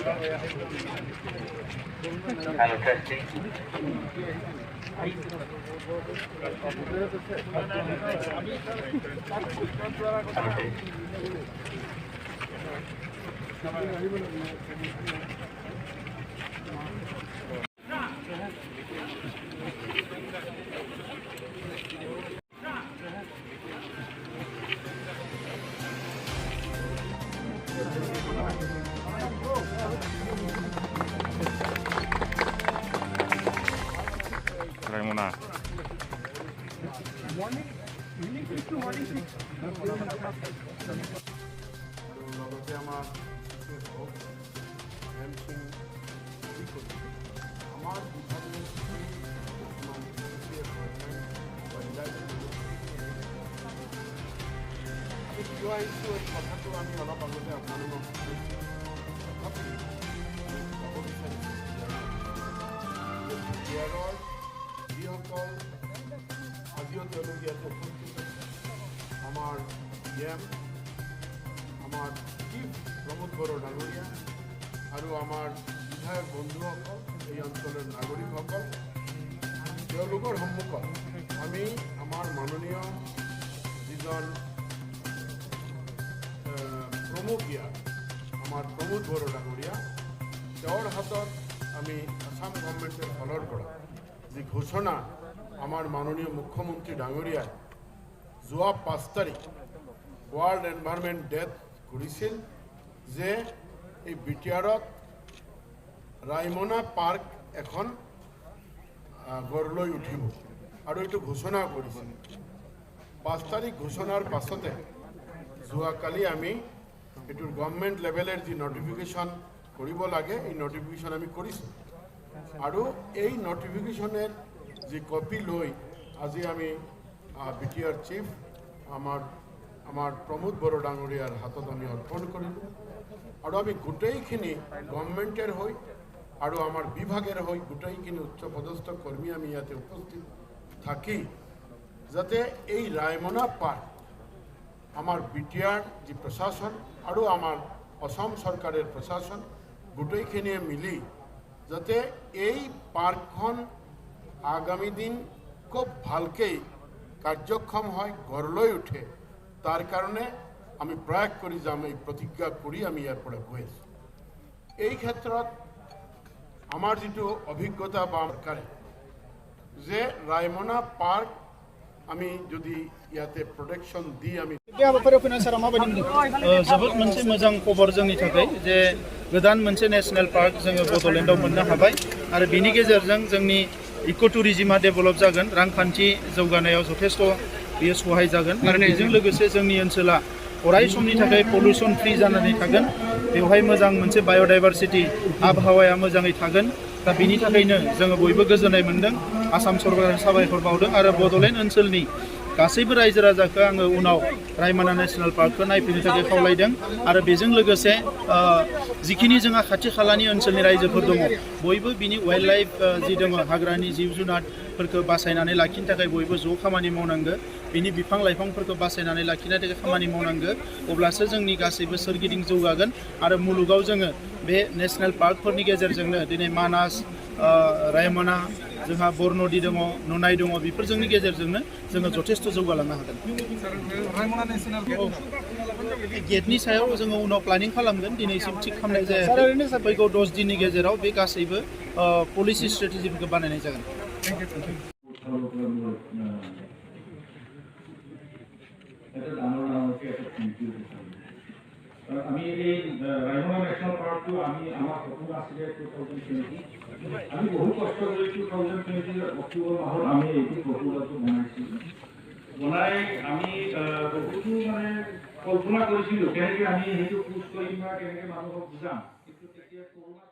Hello, testing. Raimona. Morning, evening 6 to morning 6. আজিও তেওঁলোক ইয়াতে উপস্থিত আমাৰ ডিএম আমাৰ চিফ প্ৰমোদ বড়ো ডাঙৰীয়া আৰু আমাৰ বিধায়ক বন্ধুসকল এই অঞ্চলৰ নাগৰিকসকল তেওঁলোকৰ সন্মুখত আমি আমাৰ মাননীয় যিজন প্ৰমুখীয়া আমাৰ প্ৰমোদ বড়ো ডাঙৰীয়া তেওঁৰ হাতত আমি আসাম গভৰ্ণমেণ্টৰ ফালৰ পৰা যি ঘোষণা আমাৰ মাননীয় মুখ্যমন্ত্ৰী ডাঙৰিয়ায় যোৱা 5 তারিখ ওয়ার্ল্ড এনভায়রনমেন্ট ডেত করেছিল যে এই বিটিআরত রাইমনা পার্ক এখন গড়লৈ উঠিব আর এইটো ঘোষণা করেছিল 5 তারিখ ঘোষণার পাছতে যোৱাকালি আমি এটোৰ গভৰ্নমেন্ট লেভেলেৰ যে নোটিফিকেশন কৰিব লাগে এই নোটিফিকেশন আমি করেছি আর এই নোটিফিকেশনের যে কপি লৈ আজি আমি বিটিআর চিফ আমার প্রমোদ বড়ো ডাঙরিয়ার হাতত আমি অর্পণ করিলোঁ আর আমি গোটেইখিনি গভর্নমেন্টের হই আর আমার বিভাগের হই গোটেইখিনি উচ্চপদস্থ কর্মী আমি ইয়াতে উপস্থিত থাকি যাতে এই রায়মনা পার্ক আমার বিটিআর যে প্রশাসন আর আমার অসম সরকারের প্রশাসন গোটেইখিনিয়ে মিলি যাতে এই পার্কখন আগামী দিন খুব ভালকেই কার্যক্ষম হয় গড়লৈ উঠে তার কারণে আমি প্রয়াস করি যাম এই প্রতিজ্ঞা করি আমি ইয়ার পরে গৈ আছো এই ক্ষেত্ৰত আমার যেটো অভিজ্ঞতা বা সরকারে যে রায়মনা পার্ক আমি যদি ইয়াতে প্রোটেকশন দি আমি जोबोद मोनसे मोजां खबर जोंनि थाखाय जे गोदान मोनसे नेशनेल पार्क जोङो बड'लेण्डआव मोननो हाबाय आरो बेनि गेजेरजों जोंनि इको टुरिज्मा डेभेलप जागोन रांखान्थि जौगानायाव जथेस्थ बेयो सहाय जागोन आरो बेजों लोगोसे जोंनि ओनसोला अराय समनि थाखाय पल्युसन फ्रि जानानै थागोन बेवहाय मोजां मोनसे बाय'डाइभारसिटि आबहावाया मोजाङै थागोन दा बेनि थाखायनो जोङो बयबो गोजोननाय मोनदों आसाम सरकारनो साबायखर बावदों आरो बड'लेण्ड ओनसोलनि गासैबो रायजो राजाखौ आङो उनाव रायमना नेशनेल पार्कखौ नायफैनो थाखाय खावलायदों आरो बेजों लोगोसे जिखिनि जोंहा खाथि खालानि ओनसोलनि रायजोफोर दङ बयबो बिनि वाइल्ड लाइफ जि दङ हाग्रानि जिब जुनारफोरखौ बासायनानै लाखिनो थाखाय बयबो ज' खामानि मावनांगौ बिनि बिफां लाइफांफोरखौ बासायनानै लाखिनो थाखाय खामानि मावनांगौ अब्लासो जोंनि गासैबो सोरगिदिं जौगागोन आरो मुलुगाव जोङो बे नेशनेल पार्कफोरनि गेजेरजोंनो दिनै मानास रायमना जोंहा बरनदि दङ नुनाय दङ बेफोर जोंनि गेजेरजोंनो जोङो जथेस्थ जौगालांनो हागोन गेटनि सायाव जोङो उनाव प्लानिं खालामगोन दिनैसिम थिग खालामनाय जायाखै फैगौ 10 दिननि गेजेराव बे गासैबो पलिसि स्ट्रेटेजिफोरखौ बानायनाय जागोन আমি এই রায়মনা ন্যাশনাল পার্কটো আমি আমার প্রথম আসলে 2020 আমি বহু কষ্ট করে 2020 অক্টোবর মাহত আমি এইটো প্রপোজালটো বনাইছিলোঁ বনাই আমি বহুতো মানে কল্পনা কৰিছিলোঁ কেনেকৈ আমি সেইটো পুষ্ট কৰিম বা কেনেকৈ মানুহক বুজাম কিন্তু তেতিয়া কৰোনা